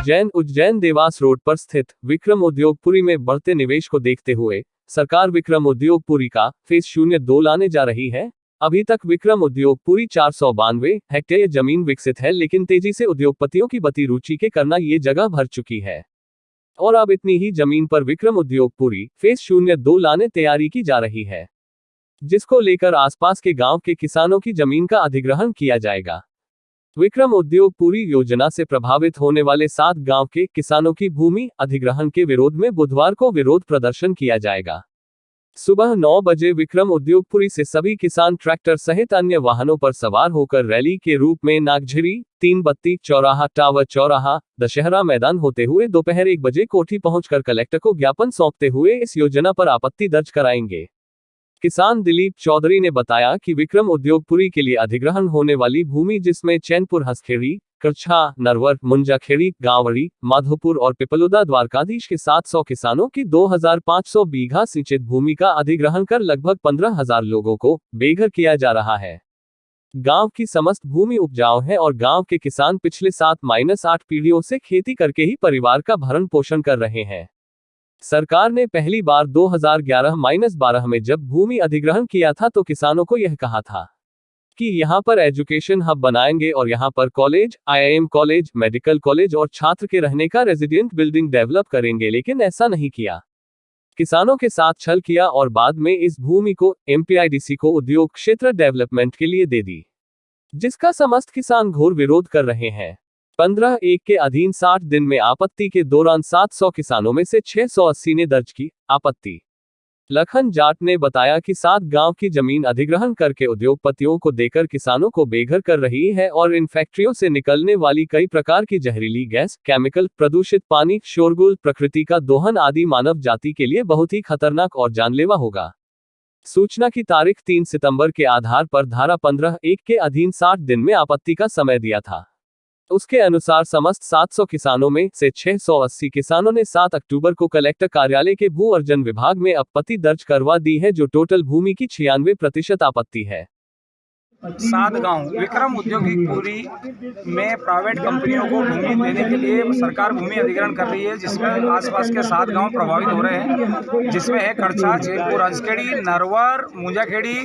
Ujjain Dewas road पर स्थित विक्रम उद्योगपुरी में बढ़ते निवेश को देखते हुए सरकार विक्रम उद्योगपुरी का फेज 02 लाने जा रही है। अभी तक विक्रम उद्योगपुरी 492 हेक्टेयर जमीन विकसित है, लेकिन तेजी से उद्योगपतियों की बढ़ती रुचि के कारण ये जगह भर चुकी है और अब इतनी ही जमीन पर विक्रम उद्योगपुरी फेज 02 लाने तैयारी की जा रही है, जिसको लेकर आसपास के गांव के किसानों की जमीन का अधिग्रहण किया जाएगा। विक्रम उद्योगपुरी योजना से प्रभावित होने वाले 7 गांव के किसानों की भूमि अधिग्रहण के विरोध में बुधवार को विरोध प्रदर्शन किया जाएगा। सुबह 9 बजे विक्रम उद्योगपुरी से सभी किसान ट्रैक्टर सहित अन्य वाहनों पर सवार होकर रैली के रूप में नागझिरी, तीन बत्ती चौराहा, टावर चौराहा, दशहरा मैदान होते हुए दोपहर 1 बजे कोठी पहुंचकर कलेक्टर को ज्ञापन सौंपते हुए इस योजना पर आपत्ति दर्ज कराएंगे। किसान दिलीप चौधरी ने बताया कि विक्रम उद्योगपुरी के लिए अधिग्रहण होने वाली भूमि, जिसमें चैनपुर, हंसखेड़ी, करछा, नरवर, मुंजाखेड़ी, गांवड़ी, माधोपुर और पिपलोदा द्वारकाधीश के 700 किसानों की 2500 बीघा सिंचित भूमि का अधिग्रहण कर लगभग 15,000 लोगों को बेघर किया जा रहा है। गांव की समस्त भूमि उपजाऊ है और गांव के किसान पिछले 7-8 पीढ़ियों से खेती करके ही परिवार का भरण पोषण कर रहे हैं। सरकार ने पहली बार 2011-12 में जब भूमि अधिग्रहण किया था तो किसानों को यह कहा था कि यहां पर एजुकेशन हब बनाएंगे और यहां पर college, IIM college, medical college और छात्र के रहने का रेजिडेंट बिल्डिंग डेवलप करेंगे, लेकिन ऐसा नहीं किया। किसानों के साथ छल किया और बाद में इस भूमि को MPIDC को उद्योग क्षेत्र डेवलपमेंट के लिए दे दी, जिसका समस्त किसान घोर विरोध कर रहे हैं। 15(1) के अधीन 60 दिन में आपत्ति के दौरान 700 किसानों में से 680 ने दर्ज की आपत्ति। लखन जाट ने बताया कि 7 गांव की जमीन अधिग्रहण करके उद्योगपतियों को देकर किसानों को बेघर कर रही है और इन फैक्ट्रियों से निकलने वाली कई प्रकार की जहरीली गैस, केमिकल, प्रदूषित पानी, शोरगुल, प्रकृति का दोहन आदि मानव जाति के लिए बहुत ही खतरनाक और जानलेवा होगा। सूचना की तारीख 3 सितंबर के आधार पर धारा 15(1) के अधीन 60 दिन में आपत्ति का समय दिया था। उसके अनुसार समस्त 700 किसानों में से 680 किसानों ने 7 अक्टूबर को कलेक्टर कार्यालय के भू अर्जन विभाग में आपत्ति दर्ज करवा दी है, जो टोटल भूमि की 96% आपत्ति है। 7 गांव विक्रम उद्योगपुरी में प्राइवेट कंपनियों को भूमि देने के लिए सरकार भूमि अधिग्रहण कर रही है, जिसमें आसपास के 7 गांव प्रभावित हो रहे हैं, जिसमें है करछा, चैनपुर, हंसखेड़ी, नरवर, मुंजाखेड़ी,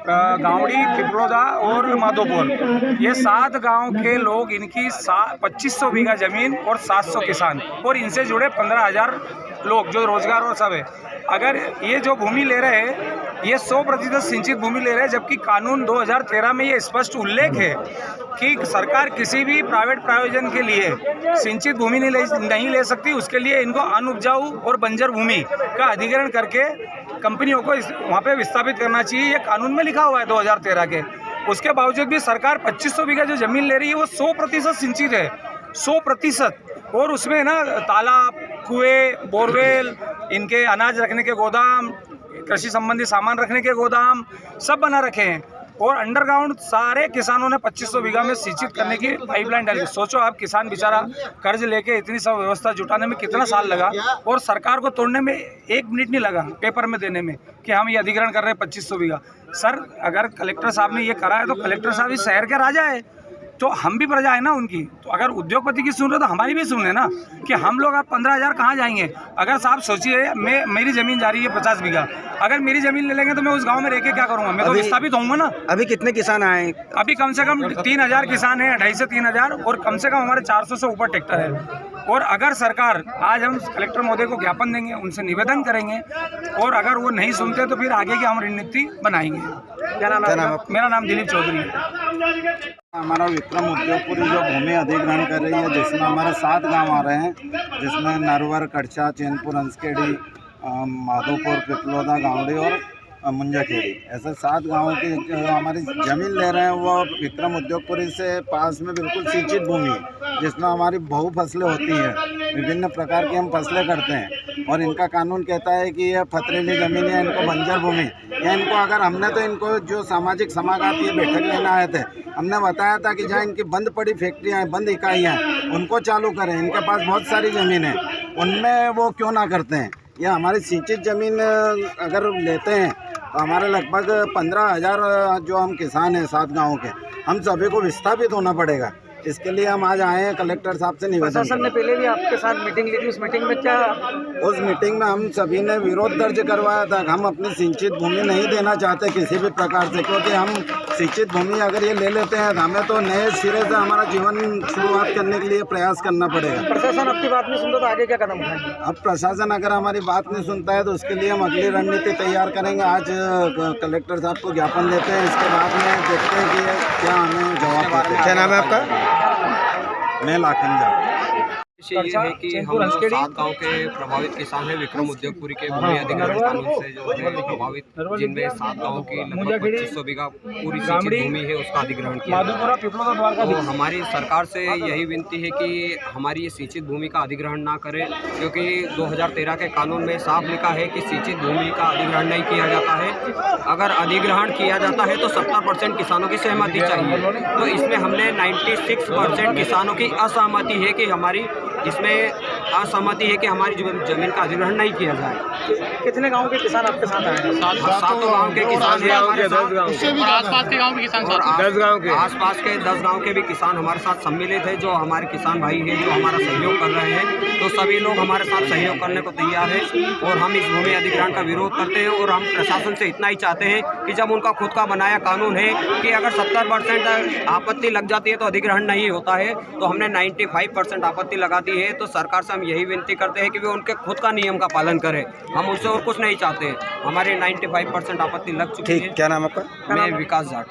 गांवड़ी, पिपलोदा और माधोपुर। ये 7 गांव के लोग, इनकी 2500 बीघा जमीन और 700 किसान और इनसे जुड़े 15,000 लोग जो रोजगार और सब है। अगर ये जो भूमि ले रहे हैं ये 100% सिंचित भूमि ले रहे हैं, जबकि कानून 2013 में ये स्पष्ट उल्लेख है कि सरकार किसी भी प्राइवेट प्रयोजन के लिए सिंचित भूमि नहीं ले सकती। उसके लिए इनको अनुपजाऊ और बंजर भूमि का अधिग्रहण करके कंपनियों को वहाँ पे विस्थापित करना चाहिए। ये कानून में लिखा हुआ है 2013 के। उसके बावजूद भी सरकार 2500 बीघा जो जमीन ले रही है वो 100% सिंचित है, 100%। और उसमें ना तालाब, कुएं, बोरवेल, इनके अनाज रखने के गोदाम, कृषि संबंधी सामान रखने के गोदाम सब बना रखे हैं और अंडरग्राउंड सारे किसानों ने 2500 बीघा में सिंचित करने की पाइपलाइन डाली। सोचो आप, किसान बेचारा कर्ज लेके इतनी सब व्यवस्था जुटाने में कितना साल लगा और सरकार को तोड़ने में 1 मिनट नहीं लगा पेपर में देने में कि हम ये अधिग्रहण कर रहे हैं 2500 बीघा। सर, अगर कलेक्टर साहब ने ये करा है तो कलेक्टर साहब इस शहर के राजा है, तो हम भी प्रजा है ना उनकी। तो अगर उद्योगपति की सुन रहे तो हमारी भी सुन लेना कि हम लोग अब 15,000 कहाँ जाएंगे। अगर साहब सोचिए, मेरी ज़मीन जा रही है 50 बीघा, अगर मेरी ज़मीन ले लेंगे तो मैं उस गांव में रह के क्या करूँगा? मैं तो विस्थापित होऊंगा ना। अभी कितने किसान आए? अभी कम से कम 3,000 किसान हैं, 2,500 से 3,000, और कम से कम हमारे 400 से ऊपर ट्रैक्टर है। और अगर सरकार, आज हम कलेक्टर महोदय को ज्ञापन देंगे, उनसे निवेदन करेंगे और अगर वो नहीं सुनते तो फिर आगे की हम रणनीति बनाएंगे। क्या नाम है? मेरा नाम दिलीप चौधरी है। हमारा विक्रम उद्योगपुरी जो भूमि अधिग्रहण कर रही है, जिसमें हमारे 7 गांव आ रहे हैं, जिसमें नरवर, करछा, चैनपुर, हंसखेड़ी, माधोपुर, पिपलोदा, गांवड़ी और मुंजाखेड़ी, ऐसे 7 गांवों की जो हमारी ज़मीन ले रहे हैं वो विक्रम उद्योगपुरी से पास में बिल्कुल सिंचित भूमि है, जिसमें हमारी बहु फसलें होती हैं, विभिन्न प्रकार की हम फसलें करते हैं। और इनका कानून कहता है कि यह पथरीली ज़मीन है, इनको बंजर भूमि या इनको अगर हमने तो इनको जो सामाजिक समागम ये बैठक लेने आए थे, हमने बताया था कि जहाँ इनकी बंद पड़ी फैक्ट्रियाँ हैं, बंद इकाइयाँ हैं, उनको चालू करें। इनके पास बहुत सारी ज़मीन है, उनमें वो क्यों ना करते हैं। या हमारी सिंचित ज़मीन अगर लेते हैं तो हमारे लगभग 15,000 जो हम किसान हैं 7 गाँव के, हम सभी को विस्थापित होना पड़ेगा। इसके लिए हम आज आए हैं कलेक्टर साहब से निवेदन प्रशासन ने पहले भी आपके साथ मीटिंग ली थी, उस मीटिंग में क्या उस मीटिंग में हम सभी ने विरोध दर्ज करवाया था। हम अपनी सिंचित भूमि नहीं देना चाहते किसी भी प्रकार से, क्योंकि हम सिंचित भूमि अगर ये ले लेते हैं तो हमें तो नए सिरे से हमारा जीवन शुरुआत करने के लिए प्रयास करना पड़ेगा। प्रशासन आपकी बात नहीं सुनता तो आगे क्या कदम उठाएंगे? अब प्रशासन अगर हमारी बात नहीं सुनता है तो उसके लिए हम अगली रणनीति तैयार करेंगे। आज कलेक्टर साहब को ज्ञापन देते हैं, इसके बाद में देखते हैं कि ये क्या हमें जवाब देते हैं। क्या नाम है आपका? मैं लाखन ये है कि हम जो 7 गांव के प्रभावित किसान हैं विक्रम उद्योगपुरी के भूमि अधिग्रहण कानून से जो है प्रभावित, जिनमें 7 गांवों की लगभग 2500 बीघा पूरी सिंचित भूमि है उसका अधिग्रहण किया गया। तो हमारी सरकार से यही विनती है कि हमारी ये सिंचित भूमि का अधिग्रहण ना करें, क्योंकि 2013 के कानून में साफ लिखा है कि सिंचित भूमि का अधिग्रहण नहीं किया जाता है। अगर अधिग्रहण किया जाता है तो 70% किसानों की सहमति चाहिए। तो इसमें हमने 96% किसानों की असहमति है कि हमारी इसमें असहमति है कि हमारी जमीन का अधिग्रहण नहीं किया जाए। कितने गांव के किसान आपके साथ आए हैं? 7 गांव के किसान हैं हमारे साथ, और आसपास के गांव के किसान और आसपास के 10 गांव के भी किसान हमारे साथ सम्मिलित है, जो हमारे किसान भाई हैं जो हमारा सहयोग कर रहे हैं। तो सभी लोग हमारे साथ सहयोग करने को तैयार है और हम इस भूमि अधिग्रहण का विरोध करते हैं। और हम प्रशासन से इतना ही चाहते हैं कि जब उनका खुद का बनाया कानून है कि अगर 70% आपत्ति लग जाती है तो अधिग्रहण नहीं होता है, तो हमने 95% आपत्ति लगा दी है। तो सरकार से हम यही विनती करते हैं कि वे उनके खुद का नियम का पालन करें, हम उससे और कुछ नहीं चाहते। हमारे 95% आपत्ति लग चुकी है। क्या नाम आपका? मैं विकास जाट।